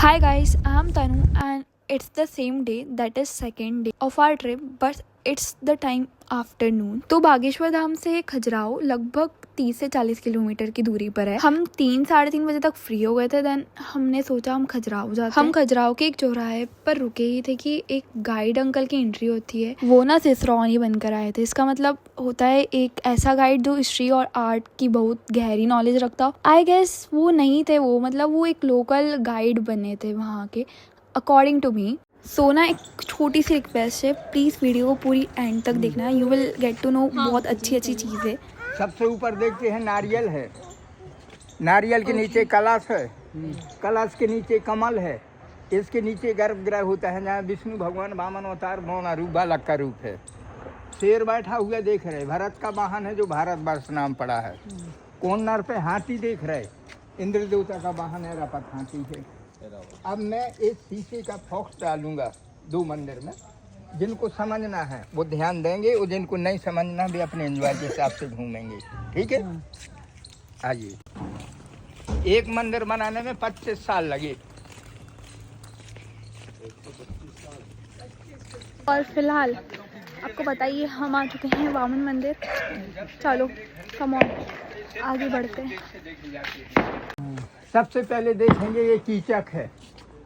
Hi guys, I'm Tanu and it's the same day, that is second day of our trip, but it's the time afternoon. तो बागेश्वर धाम से खजुराहो लगभग 30 से 40 kilometre की दूरी पर है। हम 3-3:30 बजे तक फ्री हो गए थे। देन हमने सोचा हम खजुराहो जाते हैं। हम खजुराहो के एक चौराहे पर रुके ही थे कि एक गाइड अंकल की एंट्री होती है। वो ना सिसरौनी बनकर आए थे। इसका मतलब होता है एक ऐसा गाइड जो हिस्ट्री और आर्ट की बहुत गहरी नॉलेज रखता हो। आई गेस वो नहीं थे, वो मतलब वो एक लोकल गाइड बने थे वहाँ के, अकॉर्डिंग टू मी। सोना एक छोटी सी रिक्वेस्ट है, प्लीज़ वीडियो को पूरी एंड तक देखना, you will get to know बहुत अच्छी अच्छी चीज़ें। सबसे ऊपर देखते हैं नारियल है, नारियल के नीचे कलश है, कलश के नीचे कमल है, इसके नीचे गर्भगृह होता है जहाँ विष्णु भगवान वामन अवतार मौना रूप बालक का रूप है। शेर बैठा हुआ देख रहे, भरत का वाहन है जो भारतवर्ष नाम पड़ा है। कोनर पे हाथी देख रहे, इंद्र देवता का वाहन है, रपत हाथी है। अब मैं एक शीशे का फॉक्स डालूंगा 2 मंदिर में, जिनको समझना है वो ध्यान देंगे और जिनको नहीं समझना भी अपने एंजॉय के हिसाब से घूमेंगे। ठीक है, आइए। एक मंदिर बनाने में 25 साल लगे। और फिलहाल आपको बताइए हम आ चुके हैं वामन मंदिर। चलो कम ऑन आगे बढ़ते हैं। सबसे पहले देखेंगे ये कीचक है।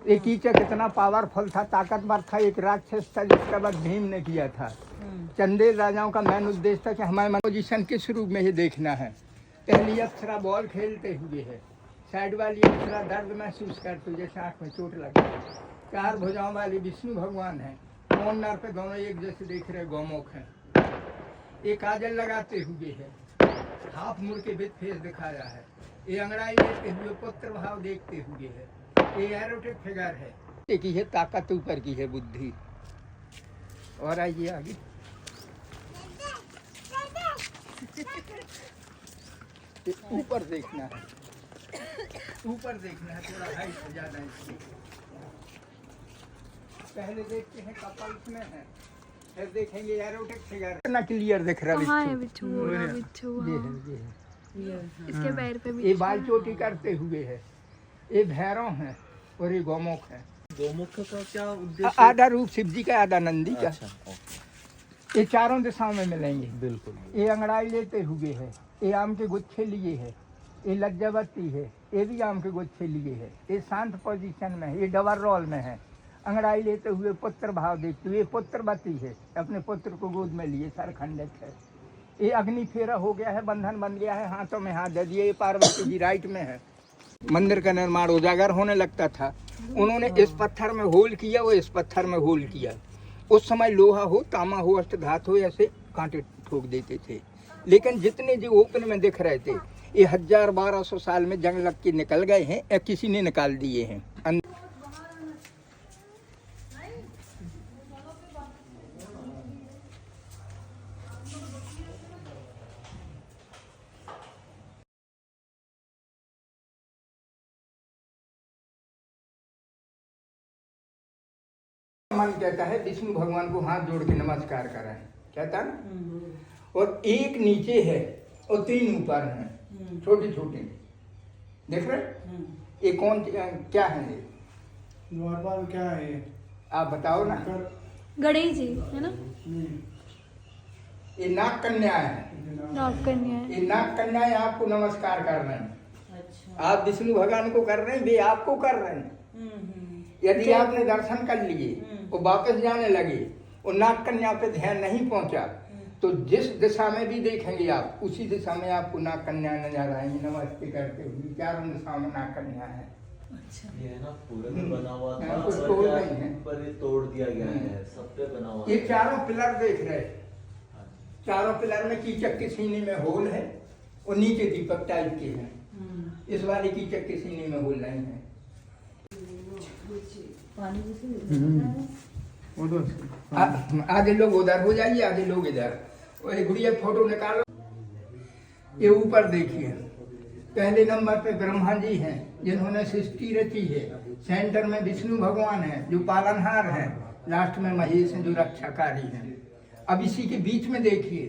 ये कीचक इतना पावरफुल था, ताकतवर था, एक राक्षस था जिसका वध भीम ने किया था। चंदेल राजाओं का मेन उद्देश्य था कि हमारे पोजीशन किस रूप में ही देखना है। पहली अप्सरा बॉल खेलते हुए है, साइड वाली अप्सरा दर्द महसूस करते हुए जैसे आँख में चोट लगी। 4 भुजाओं वाली विष्णु भगवान है। कोनर पे दोनों एक जैसे देख रहे गौमुख हैं। एक काजल लगाते हुए है, हाथ मुड़ के विद फेस दिखाया है। ये अंगड़ाई लेते हुए पुत्र भाव देखते हुए है। ये एरोटिक फिगर है, एक ही है ताकत, ऊपर की है बुद्धि। और आइए आगे। ऊपर देखना है, ऊपर देखना है, थोड़ा हाइट से ज्यादा है। पहले देखते हैं कपल्स में है, फिर देखेंगे एरोटिक फिगर। कितना क्लियर दिख रहा है बिच्छू, ये है। इसके पैर पे भी ये बाल चोटी करते हुए है। ये भैरव है और ये गौमुख है। गौमुख का क्या उद्देश्य? आधा रूप शिव जी का, आधा नंदी का। ये चारों दिशाओं में मिलेंगे। बिल्कुल। ये अंगड़ाई लेते हुए है, ये आम के गुच्छे लिए है, ये लज्जावती है, ये भी आम के गुच्छे लिए है। ये शांत पोजीशन में है, ये डबल रोल में है। अंगड़ाई लेते हुए पुत्र भाव देखते हुए, पुत्रवती है, अपने पुत्र को गोद में लिए, सर खंडित है। ये अग्नि फेरा हो गया है, बंधन बन गया है, हाथों में हाथ दे दिए। ये पार्वती जी राइट में है। मंदिर का निर्माण उजागर होने लगता था, उन्होंने इस पत्थर में होल किया, वो इस पत्थर में होल किया। उस समय लोहा हो, तांबा हो, अष्टधातु हो, ऐसे कांटे ठोक देते थे। लेकिन जितने जो ओपन में दिख रहे थे, ये 1000-1200 साल में जंग लग के निकल गए हैं या किसी ने निकाल दिए हैं। मन कहता है विष्णु भगवान को हाथ जोड़ के नमस्कार करें, कहता है ना। और एक नीचे है और 3 ऊपर हैं, छोटे छोटे देख रहे। ये कौन क्या है? ये द्वारपाल क्या है? आप बताओ ना। गणेश जी है ना। ये नाग कन्या है, नाग कन्या है। ये नाग कन्या है, आपको नमस्कार कर रहे हैं। अच्छा। आप विष्णु भगवान को कर रहे हैं, वे आपको कर रहे हैं। यदि आपने दर्शन कर लिए और वापस जाने लगे और नाग कन्या पे ध्यान नहीं पहुंचा, तो जिस दिशा में भी देखेंगे आप, उसी दिशा में आपको नाग कन्या नजर आएंगी नमस्ते करते हुए। चारों दिशाओं में नाग कन्या है। अच्छा। ये है ना पूरे में बना हुआ था, कुछ तोड़ नहीं है, पर ये तोड़ दिया गया है, सब पे बना हुआ। ये चारों पिलर देख रहे, चारों पिलर में कीचक के सीने में होल है और नीचे दीपक टाइप के हैं। इस वाले कीचक के सीने में होल नहीं है। आधे लोग उधर हो जाइए, आधे लोग इधर। और गुड़िया फोटो निकालो। ये ऊपर देखिए, पहले नंबर पे ब्रह्मा जी हैं जिन्होंने सृष्टि रची है। सेंटर में विष्णु भगवान है जो पालनहार है। लास्ट में महेश हैं जो रक्षाकारी हैं। अब इसी के बीच में देखिए,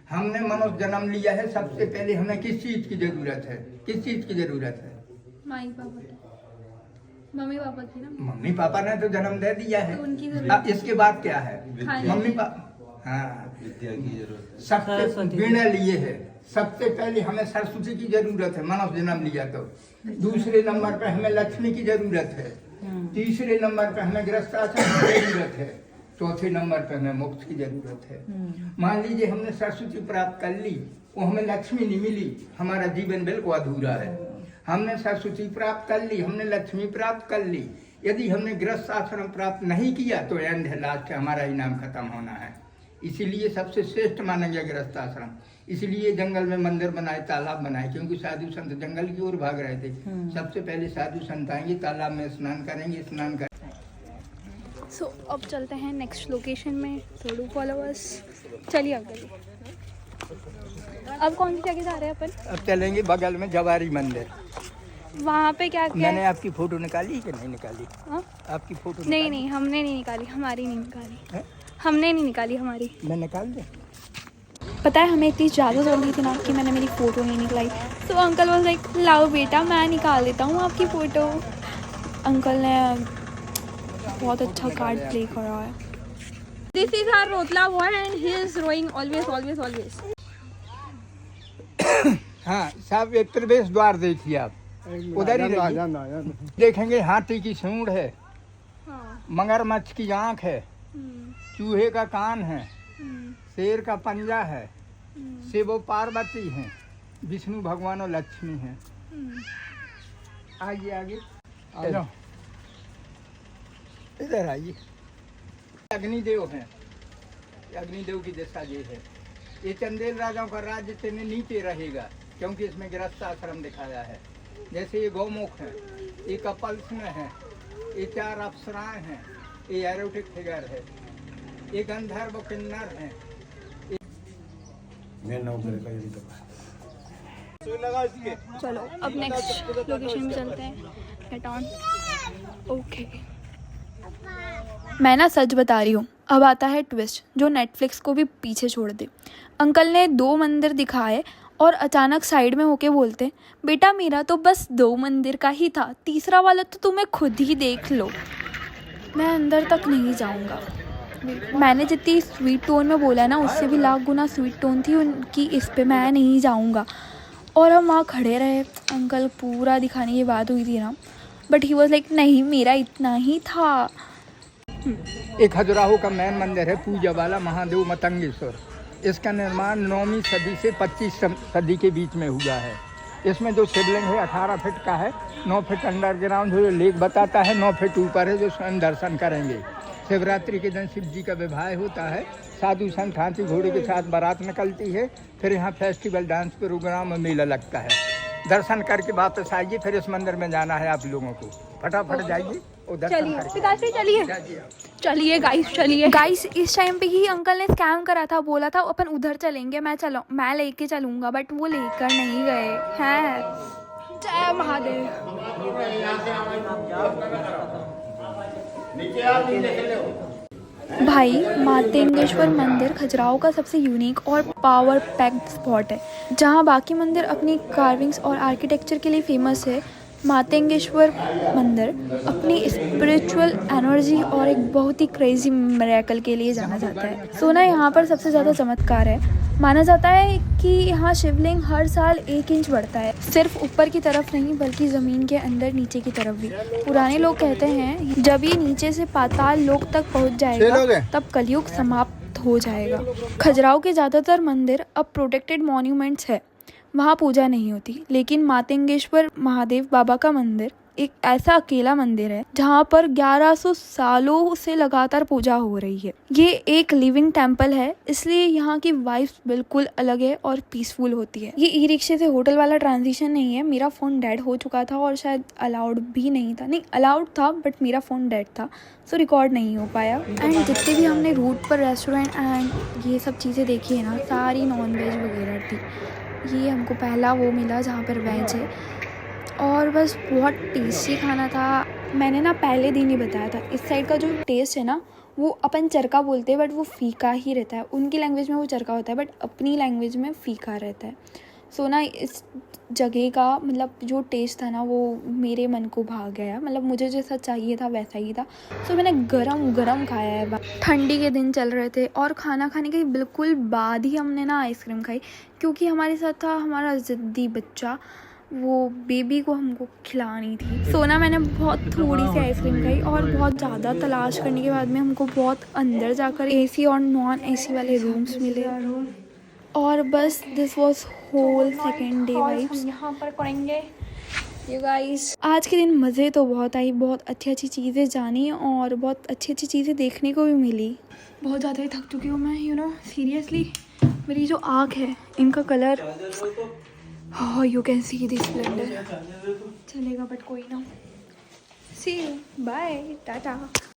हमने मनुष्य जन्म लिया है। सबसे पहले हमें किस चीज की जरूरत है? किस चीज की जरूरत है? माई बाबा मम्मी पापा की ना। मम्मी पापा ने तो जन्म दे दिया है, तो उनकी जरूरत अब इसके बाद क्या है? खाने मम्मी की। पापा, हाँ, विद्या की जरूरत है। सबसे वीणा लिए है। सबसे पहले हमें सरस्वती की जरूरत है, मानव जन्म लिया तो। दूसरे नंबर पे हमें लक्ष्मी की जरूरत है। तीसरे नंबर पे हमें गृहस्थाश्रम की जरूरत है। चौथे नंबर पे हमें मोक्ष की जरूरत है। मान लीजिए हमने सरस्वती प्राप्त कर ली, वो हमें लक्ष्मी नहीं मिली, हमारा जीवन बिल्कुल अधूरा है। हमने सरस्वती प्राप्त कर ली, हमने लक्ष्मी प्राप्त कर ली, यदि हमने गृहस्थ आश्रम प्राप्त नहीं किया तो एंड है, लास्ट हमारा ही नाम खत्म होना है। इसीलिए सबसे श्रेष्ठ माना गया गृहस्थ आश्रम। इसलिए जंगल में मंदिर बनाए, तालाब बनाए, क्योंकि साधु संत जंगल की ओर भाग रहे थे। सबसे पहले साधु संत आएंगे, तालाब में स्नान करेंगे, स्नान कर। सो अब चलते हैं नेक्स्ट लोकेशन में। तो डू फॉलो अस। चलिए अंकल, अब कौन सी जगह जा रहे हैं अपन? अब चलेंगे बगल में जवारी मंदिर। वहाँ पे क्या क्या मैंने है? आपकी फोटो निकाली कि नहीं निकाली? हाँ? आपकी फोटो नहीं नहीं, हमने नहीं निकाली, हमारी नहीं निकाली। है? हमने नहीं निकाली हमारी। मैं निकाल दूं? पता है हमें इतनी ज़्यादा जल रही थी ना कि मैंने मेरी फ़ोटो नहीं निकलाई। तो अंकल वाज लाइक, लाओ बेटा मैं निकाल देता हूँ आपकी फ़ोटो। अंकल ने बहुत अच्छा कार्ड प्ले करा है। दिस इज आवर रोतला बॉय एंड ही इज रोइंग ऑलवेज ऑलवेज ऑलवेज। हाँ साहब, एक प्रवेश द्वार देखिए आप, उधर ही रहिए। देखेंगे हाथी की सूंड है, हाँ। मगरमच्छ की आंख है, चूहे का कान है, शेर का पंजा है, शिव और पार्वती हैं, विष्णु भगवान और लक्ष्मी हैं। आइए आगे आ जाओ, इधर आइए। अग्निदेव हैं, अग्निदेव की दिशा ये है। ये चंदेल राजाओं का राज्य इतने नीचे रहेगा क्योंकि इसमें गृहस्थ आश्रम दिखाया है। जैसे ये गौमुख है, ये कपल्स में है, ये 4 अप्सराएं हैं, ये एरोटिक फिगर है, ये गंधर्व किन्नर हैं। चलो अब नेक्स्ट लोकेशन में चलते हैं। Get on. ओके, मैं ना सच बता रही हूँ, अब आता है ट्विस्ट जो नेटफ्लिक्स को भी पीछे छोड़ दे। अंकल ने 2 मंदिर दिखाए और अचानक साइड में होके बोलते, बेटा मेरा तो बस 2 मंदिर का ही था, तीसरा वाला तो तुम्हें खुद ही देख लो। मैं अंदर तक नहीं जाऊँगा। मैंने जितनी स्वीट टोन में बोला ना, उससे भी लाख गुना स्वीट टोन थी उनकी इस पे, मैं नहीं जाऊँगा। और हम वहाँ खड़े रहे, अंकल पूरा दिखाने की बात हुई थी ना, बट ही वॉज लाइक नहीं मेरा इतना ही था। एक खजुराहो का मैन मंदिर है, पूजा वाला महादेव मतंगेश्वर। इसका निर्माण 9वीं सदी से 25 सदी के बीच में हुआ है। इसमें जो शिवलिंग है 18 फीट का है, 9 फीट अंडरग्राउंड जो लेक बताता है, 9 फीट ऊपर है, जो स्वयं दर्शन करेंगे। शिवरात्रि के दिन शिव जी का विवाह होता है, साधु संत हाथी घोड़े के साथ बारात निकलती है, फिर यहाँ फेस्टिवल डांस प्रोग्राम और मेला लगता है। दर्शन करके वापस आइए, फिर इस मंदिर में जाना है आप लोगों को। फटाफट जाइए और दर्शन करके चलिए जाइए। चलिए गाइस, चलिए गाइस। इस टाइम पे ही अंकल ने स्कैम करा था, बोला था अपन उधर चलेंगे, मैं लेके चलूंगा, बट वो लेकर नहीं गए हैं। जय महादेव। भाई मातेंगेश्वर मंदिर खजुराहो का सबसे यूनिक और पावर पैक्ड स्पॉट है। जहां बाकी मंदिर अपनी कार्विंग्स और आर्किटेक्चर के लिए फेमस है, मातेंगेश्वर मंदिर अपनी स्पिरिचुअल एनर्जी और एक बहुत ही क्रेजी मिरेकल के लिए जाना जाता है। सोना यहाँ पर सबसे ज़्यादा चमत्कार है। माना जाता है कि यहाँ शिवलिंग हर साल 1 इंच बढ़ता है, सिर्फ ऊपर की तरफ नहीं बल्कि ज़मीन के अंदर नीचे की तरफ भी। पुराने लोग कहते हैं जब ये नीचे से पाताल लोक तक पहुँच जाएगा तब कलयुग समाप्त हो जाएगा। खजुराहो के ज़्यादातर मंदिर अब प्रोटेक्टेड मॉन्यूमेंट्स है, वहाँ पूजा नहीं होती, लेकिन मातेंगेश्वर महादेव बाबा का मंदिर एक ऐसा अकेला मंदिर है जहाँ पर 1100 सालों से लगातार पूजा हो रही है। ये एक लिविंग टेम्पल है, इसलिए यहाँ की वाइब्स बिल्कुल अलग है और पीसफुल होती है। ये ई रिक्शे से होटल वाला ट्रांजिशन नहीं है। मेरा फ़ोन डेड हो चुका था और शायद अलाउड भी नहीं था, नहीं अलाउड था बट मेरा फ़ोन डेड था, सो रिकॉर्ड नहीं हो पाया। एंड जितने भी हमने रूट पर रेस्टोरेंट एंड ये सब चीज़ें देखी है ना, सारी नॉन वेज वगैरह थी। ये हमको पहला वो मिला जहाँ पर वेज है और बस बहुत टेस्टी खाना था। मैंने ना पहले दिन ही बताया था, इस साइड का जो टेस्ट है ना वो अपन चरका बोलते हैं बट वो फीका ही रहता है। उनकी लैंग्वेज में वो चरका होता है बट अपनी लैंग्वेज में फीका रहता है। सो ना इस जगह का मतलब जो टेस्ट था ना वो मेरे मन को भा गया, मतलब मुझे जैसा चाहिए था वैसा ही था। सो मैंने गरम गरम खाया है। ठंडी के दिन चल रहे थे और खाना खाने के बिल्कुल बाद ही हमने ना आइसक्रीम खाई, क्योंकि हमारे साथ था हमारा ज़िद्दी बच्चा, वो बेबी को हमको खिलानी थी। सो ना मैंने बहुत थोड़ी सी आइसक्रीम खाई और बहुत ज़्यादा तलाश करने के बाद में हमको बहुत अंदर जाकर एसी और नॉन एसी वाले रूम्स मिले और बस this was whole second day vibes. हम यहाँ पर करेंगे यू गाइस। आज के दिन मज़े तो बहुत आई, बहुत अच्छी अच्छी चीज़ें जानी और बहुत अच्छी अच्छी चीज़ें देखने को भी मिली। बहुत ज़्यादा ही थक चुकी हूँ मैं, यू नो सीरियसली। मेरी जो आँख है इनका colour, oh you can see the splendor। चलेगा बट कोई ना। See you, bye, Tata.